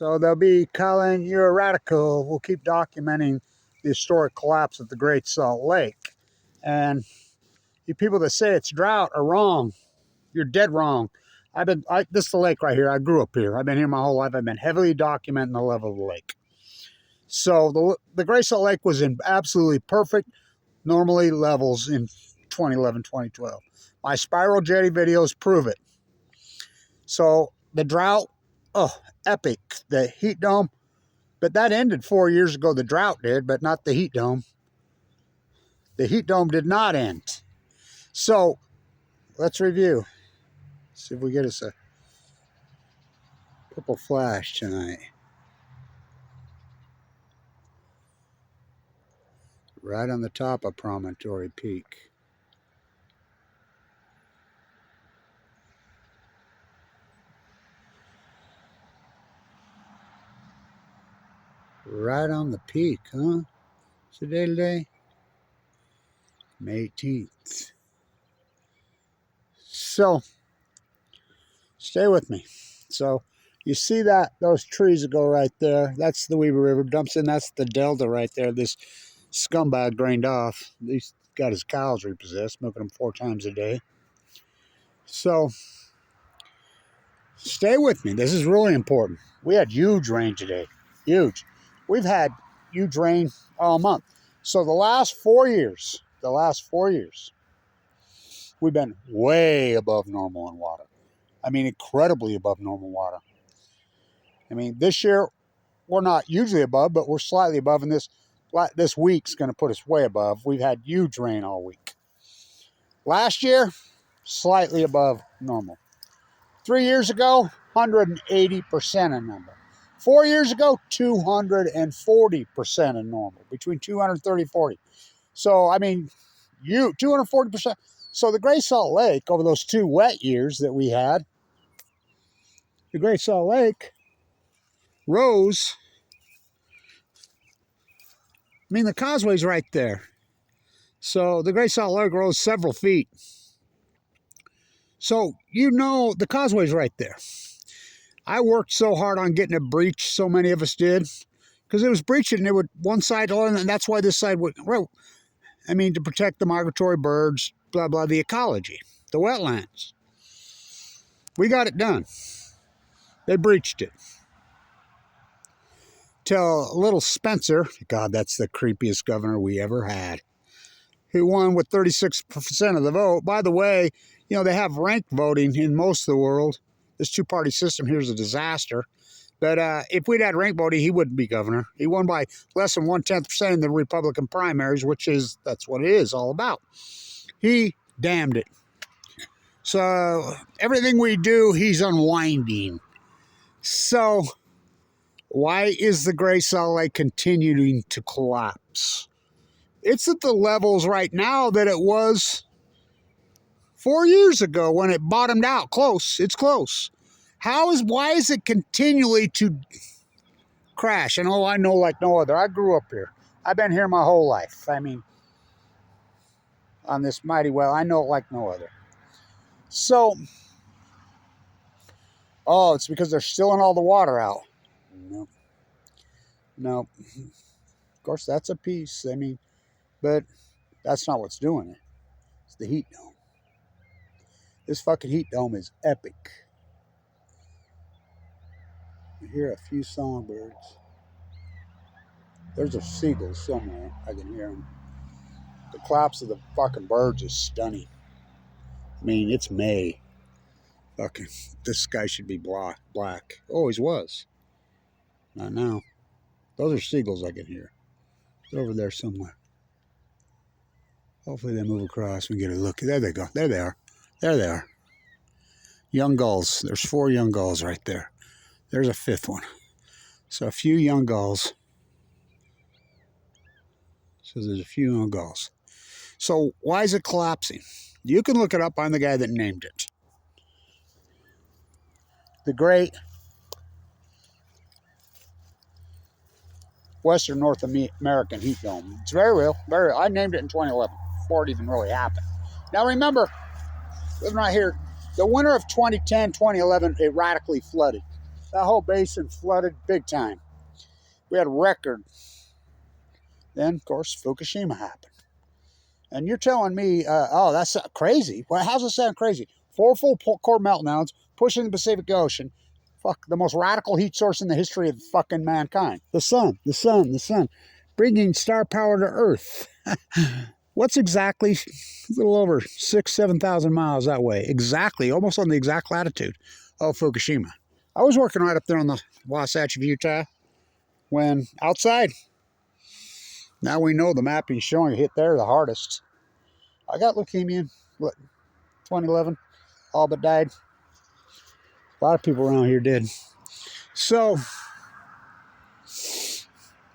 So they'll be calling you a radical. We'll keep documenting the historic collapse of the Great Salt Lake. And you people that say it's drought are wrong. You're dead wrong. This is the lake right here. I grew up here. I've been here my whole life. I've been heavily documenting the level of the lake. So the Great Salt Lake was in absolutely perfect, normally levels in 2011, 2012. My spiral jetty videos prove it. So the drought, oh, epic. The heat dome, but that ended 4 years ago. The drought did, but not the heat dome. The heat dome did not end. So let's review. See if we get us a purple flash tonight. Right on the top of Promontory Peak. Right on the peak, huh? What's the day today? May 18th. So, stay with me. So, you see those trees that go right there? That's the Weber River dumps in. That's the delta right there. This scumbag drained off. He's got his cows repossessed, milking them 4 times a day. So, stay with me. This is really important. We had huge rain today. Huge. We've had huge rain all month. So the last 4 years, we've been way above normal in water. I mean, incredibly above normal water. I mean, this year, we're not usually above, but we're slightly above, and this week's going to put us way above. We've had huge rain all week. Last year, slightly above normal. 3 years ago, 180% of number. 4 years ago, 240% of normal, between 230 and 40. So, I mean, 240%. So the Great Salt Lake, over those 2 wet years that we had, the Great Salt Lake rose. I mean, the causeway's right there. So the Great Salt Lake rose several feet. So, the causeway's right there. I worked so hard on getting it breached, so many of us did, because it was breaching, and it would one side, and that's why this side would, I mean, to protect the migratory birds, blah, blah, the ecology, the wetlands. We got it done. They breached it. Till little Spencer, God, that's the creepiest governor we ever had, who won with 36% of the vote. By the way, they have ranked voting in most of the world. This 2-party system here is a disaster. But if we'd had ranked voting, he wouldn't be governor. He won by less than 0.1% in the Republican primaries, that's what it is all about. He damned it. So everything we do, he's unwinding. So why is the Great Salt Lake continuing to collapse? It's at the levels right now that it was 4 years ago when it bottomed out. Close. It's close. Why is it continually to crash? And I know like no other. I grew up here. I've been here my whole life. I mean, on this mighty well, I know it like no other. So, it's because they're stealing all the water out. No. Of course, that's a piece. I mean, but that's not what's doing it. It's the heat dome. This fucking heat dome is epic. I hear a few songbirds. There's a seagull somewhere. I can hear them. The collapse of the fucking birds is stunning. I mean, it's May. Fucking, this sky should be black. Always was. Not now. Those are seagulls I can hear. They're over there somewhere. Hopefully they move across and get a look. There they go. There they are. There they are. Young gulls. There's 4 young gulls right there. There's a 5th one. So a few young gulls. So there's a few young gulls. So why is it collapsing? You can look it up. I'm the guy that named it. The Great Western North American Heat Dome. It's very real. I named it in 2011 before it even really happened. Now remember, living right here, the winter of 2010, 2011, it radically flooded. That whole basin flooded big time. We had a record. Then, of course, Fukushima happened. And you're telling me, oh, that's crazy. Well, how's it sound crazy? 4 full core meltdowns pushing the Pacific Ocean. Fuck, the most radical heat source in the history of fucking mankind. The sun, the sun, the sun. Bringing star power to Earth. What's exactly a little over 6,000 to 7,000 miles that way? Exactly, almost on the exact latitude of Fukushima. I was working right up there on the Wasatch of Utah when outside. Now we know the mapping showing it hit there the hardest. I got leukemia in 2011, all but died. A lot of people around here did. So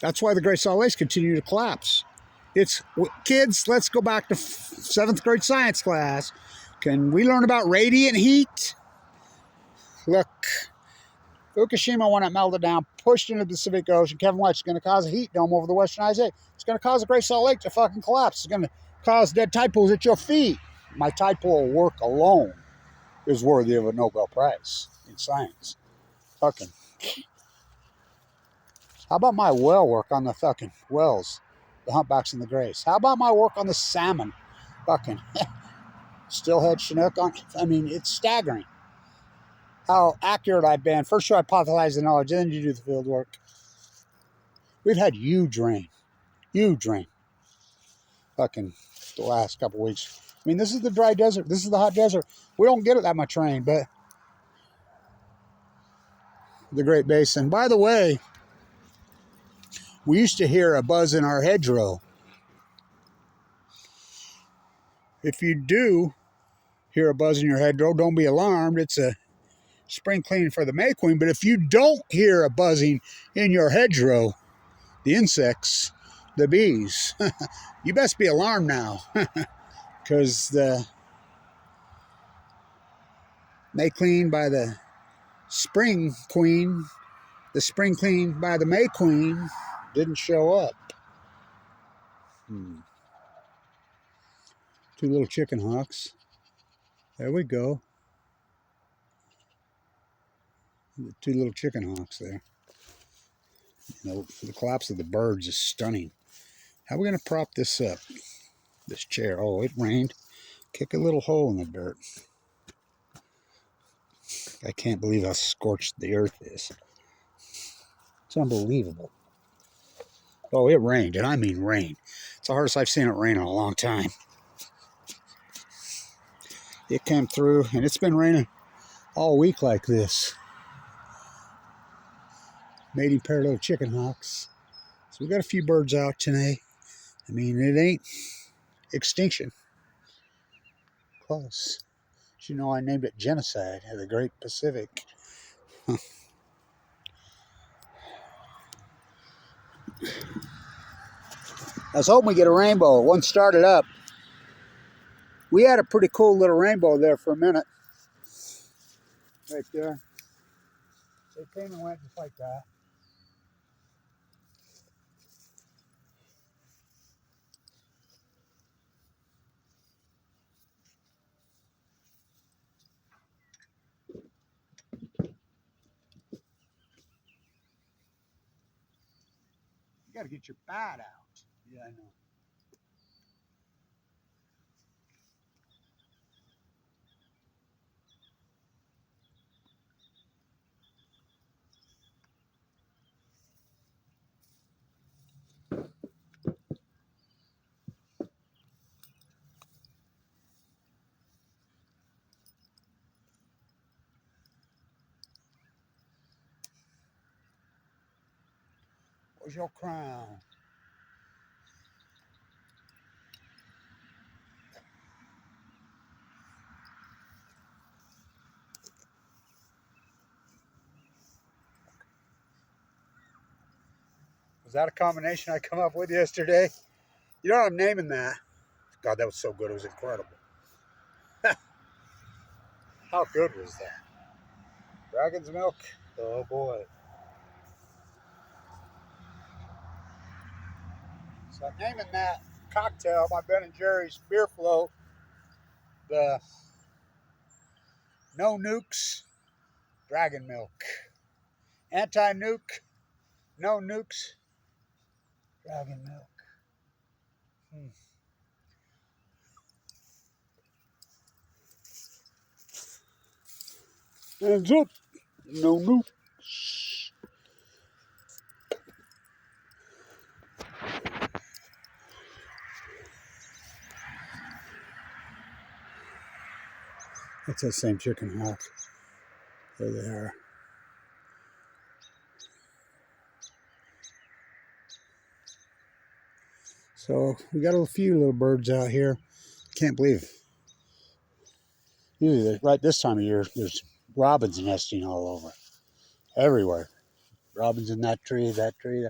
that's why the Great Salt Lakes continue to collapse. It's, kids, let's go back to 7th grade science class. Can we learn about radiant heat? Look, Fukushima, when it melted down, pushed into the Pacific Ocean. Kevin White's going to cause a heat dome over the Western Ice Age. It's going to cause the Great Salt Lake to fucking collapse. It's going to cause dead tide pools at your feet. My tide pool work alone is worthy of a Nobel Prize in science. Fucking. How about my whale work on the fucking whales, the humpbacks and the grays? How about my work on the salmon? Fucking steelhead, chinook. I mean, it's staggering how accurate I've been. First you hypothesize the knowledge, then you do the field work. We've had huge rain. Huge rain. Fucking the last couple weeks. I mean, this is the dry desert. This is the hot desert. We don't get it that much rain, but the Great Basin. By the way, we used to hear a buzz in our hedgerow. If you do hear a buzz in your hedgerow, don't be alarmed. It's a spring cleaning for the May Queen. But if you don't hear a buzzing in your hedgerow, the insects, the bees, you best be alarmed now. Because the May Queen by the Spring Queen, the Spring Queen by the May Queen didn't show up. 2 little chicken hawks. There we go. The 2 little chicken hawks there. You know, the collapse of the birds is stunning. How are we going to prop this up? This chair. Oh, it rained. Kick a little hole in the dirt. I can't believe how scorched the earth is. It's unbelievable. Oh, it rained, and I mean rain. It's the hardest I've seen it rain in a long time. It came through, and it's been raining all week like this. Mating pair of little chicken hawks. So we got a few birds out today. I mean, it ain't extinction. Close. You know, I named it Genocide of the Great Pacific. I was hoping we get a rainbow. One started up. We had a pretty cool little rainbow there for a minute. Right there. They came and went just like that. You gotta get your bat out. Yeah, I know. Where's your crown? Was that a combination I come up with yesterday? You know what I'm naming that? God, that was so good. It was incredible. How good was that? Dragon's milk? Oh boy. So I'm naming that cocktail, my Ben & Jerry's beer float, the No Nukes Dragon Milk. Anti-nuke. No nukes. Dragon milk. Hands up. No nukes. That's that same chicken hawk. There they are. So we got a few little birds out here. Can't believe. Usually, right this time of year, there's robins nesting all over, everywhere. Robins in that tree, that tree.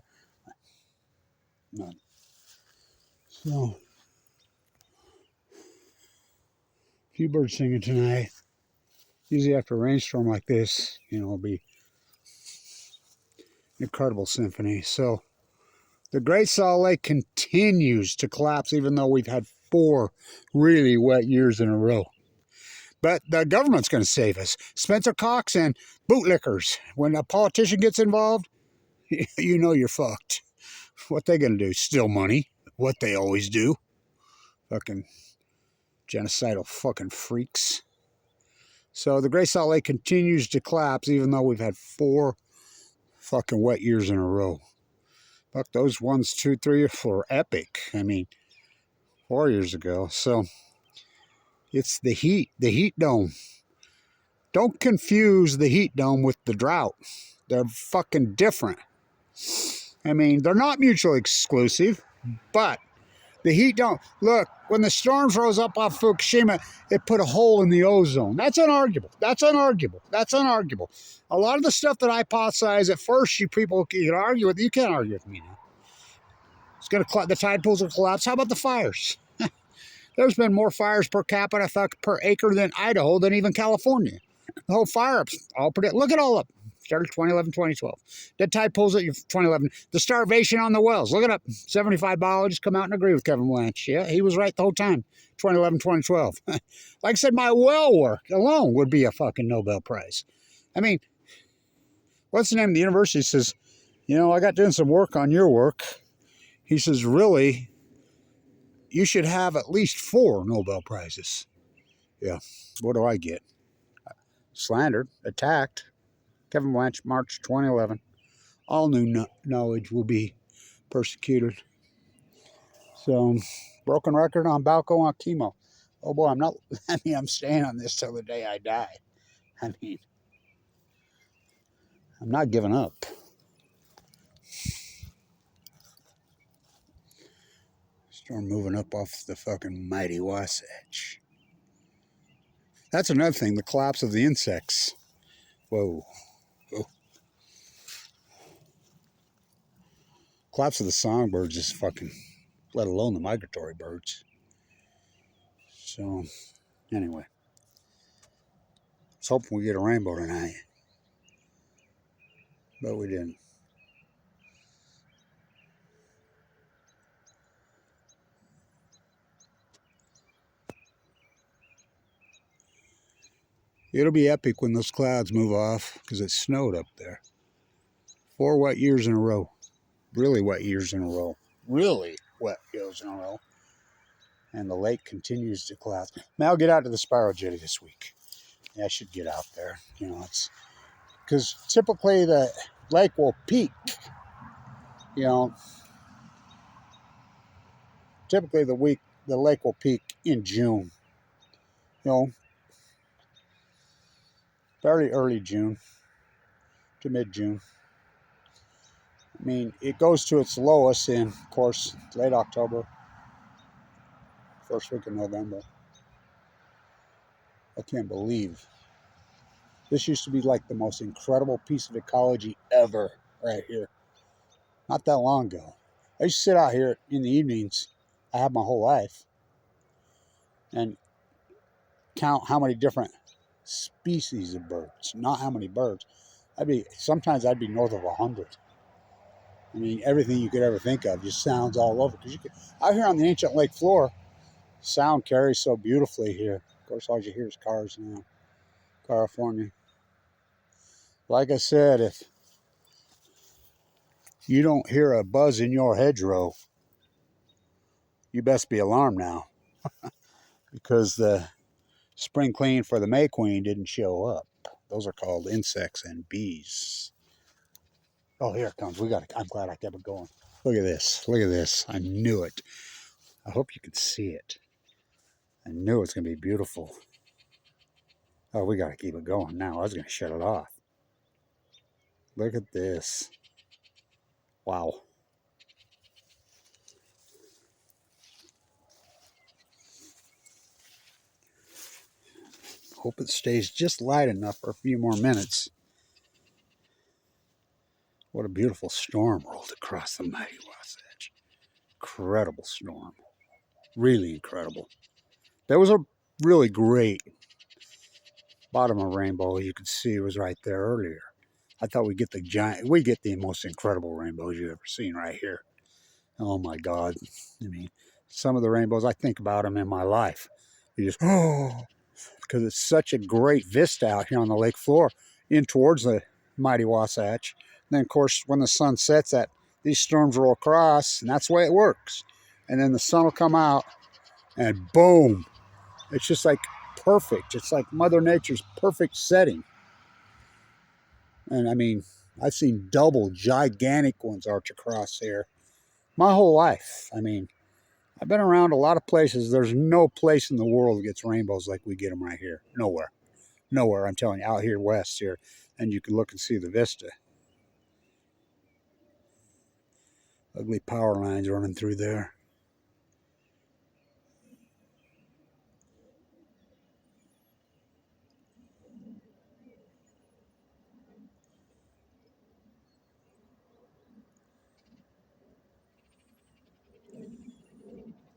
None. So, a few birds singing tonight. Usually after a rainstorm like this, it'll be an incredible symphony. So, the Great Salt Lake continues to collapse, even though we've had 4 really wet years in a row. But the government's going to save us. Spencer Cox and bootlickers. When a politician gets involved, you know you're fucked. What they going to do? Steal money? What they always do. Fucking genocidal fucking freaks. So the Great Salt Lake continues to collapse, even though we've had 4 fucking wet years in a row. Fuck, those 1, 2, 3, 4 epic. I mean, 4 years ago. So it's the heat dome. Don't confuse the heat dome with the drought. They're fucking different. I mean, they're not mutually exclusive, but the heat dome. Look, when the storms rose up off Fukushima, it put a hole in the ozone. That's unarguable. That's unarguable. That's unarguable. A lot of the stuff that I hypothesize at first, you people can argue with. You can't argue with me now. It's going to the tide pools will collapse. How about the fires? There's been more fires per capita, per acre than Idaho, than even California. The whole fire ups, all predict. Look it all up. Started 2011, 2012. Dead tide pools at 2011. The starvation on the wells. Look it up. 75 biologists come out and agree with Kevin Blanch. Yeah, he was right the whole time. 2011, 2012. Like I said, my well work alone would be a fucking Nobel Prize. I mean, what's the name of the university? Says, I got doing some work on your work. He says, really, you should have at least 4 Nobel Prizes. Yeah, what do I get? Slandered, attacked. Kevin Blanch, March 2011. All new knowledge will be persecuted. So, broken record on Balco on chemo. Oh boy, I'm staying on this till the day I die. I'm not giving up. Storm moving up off the fucking mighty Wasatch. That's another thing, the collapse of the insects. Whoa. Collapse of the songbirds is fucking, let alone the migratory birds. So, anyway. I was hoping we get a rainbow tonight. But we didn't. It'll be epic when those clouds move off, because it snowed up there. 4 wet years in a row. Really wet years in a row. Really wet years in a row. And the lake continues to collapse. Now I'll get out to the Spiral Jetty this week. Yeah, I should get out there. It's because typically the lake will peak. Typically the lake will peak in June. Fairly early June to mid-June. I mean, it goes to its lowest in, of course, late October, first week of November. I can't believe. This used to be like the most incredible piece of ecology ever right here. Not that long ago. I used to sit out here in the evenings, I have my whole life, and count how many different species of birds, not how many birds. Sometimes I'd be north of 100. I mean, everything you could ever think of just sounds all over. Because out here on the ancient lake floor, sound carries so beautifully here. Of course, all you hear is cars now. California. Like I said, if you don't hear a buzz in your hedgerow, you best be alarmed now, because the spring clean for the May Queen didn't show up. Those are called insects and bees. Oh, here it comes. I'm glad I kept it going. Look at this. Look at this. I knew it. I hope you can see it. I knew it's going to be beautiful. Oh, we got to keep it going now. I was going to shut it off. Look at this. Wow. Hope it stays just light enough for a few more minutes. What a beautiful storm rolled across the mighty Wasatch. Incredible storm. Really incredible. There was a really great bottom of rainbow you could see was right there earlier. I thought we get the most incredible rainbows you've ever seen right here. Oh my God. I mean, some of the rainbows, I think about them in my life. You just, oh, because it's such a great vista out here on the lake floor in towards the mighty Wasatch. And then, of course, when the sun sets, these storms roll across, and that's the way it works. And then the sun will come out, and boom, it's just like perfect. It's like Mother Nature's perfect setting. And I mean, I've seen double gigantic ones arch across here my whole life. I mean, I've been around a lot of places. There's no place in the world that gets rainbows like we get them right here. Nowhere. Nowhere, I'm telling you, out here west here. And you can look and see the vista. Ugly power lines running through there.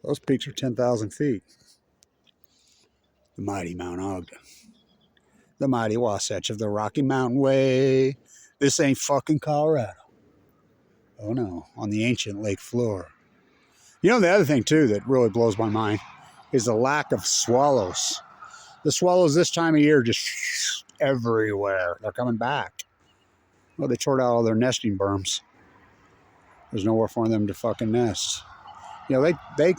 Those peaks are 10,000 feet. The mighty Mount Ogden. The mighty Wasatch of the Rocky Mountain Way. This ain't fucking Colorado. Oh no, on the ancient lake floor. You know, the other thing too that really blows my mind is the lack of swallows. The swallows this time of year just everywhere. They're coming back. Well, they tore out all their nesting berms. There's nowhere for them to fucking nest. You know, they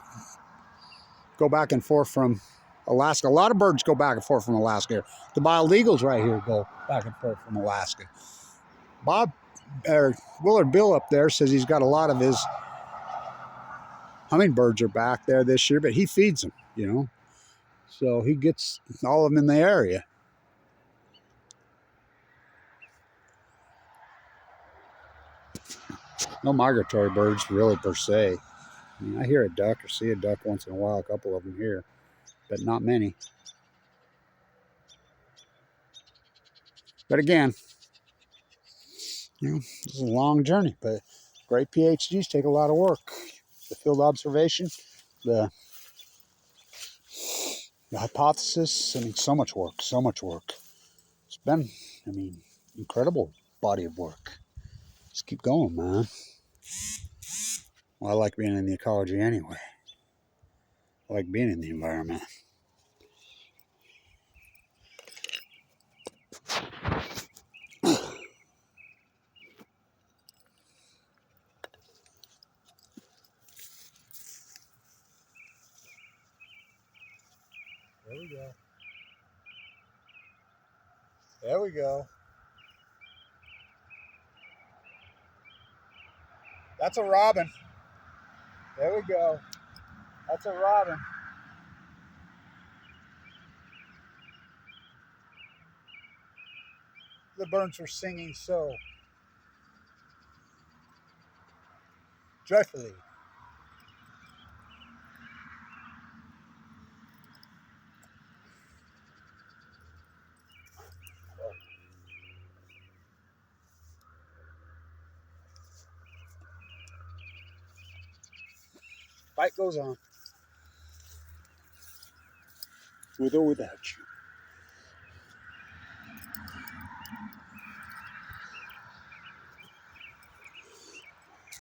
go back and forth from Alaska. A lot of birds go back and forth from Alaska. The bald eagles right here go back and forth from Alaska. Willard Bill up there says he's got a lot of his hummingbirds are back there this year, but he feeds them, you know. So he gets all of them in the area. No migratory birds really per se. I mean, I hear a duck or see a duck once in a while, a couple of them here, but not many. But again, you know, this is a long journey, but great PhDs take a lot of work. The field observation, the hypothesis, I mean, so much work, so much work. It's been, I mean, incredible body of work. Just keep going, man. Well, I like being in the ecology anyway. I like being in the environment. There we go. There we go. That's a robin. There we go. That's a robin. The birds were singing so joyfully. Fight goes on. With or without you.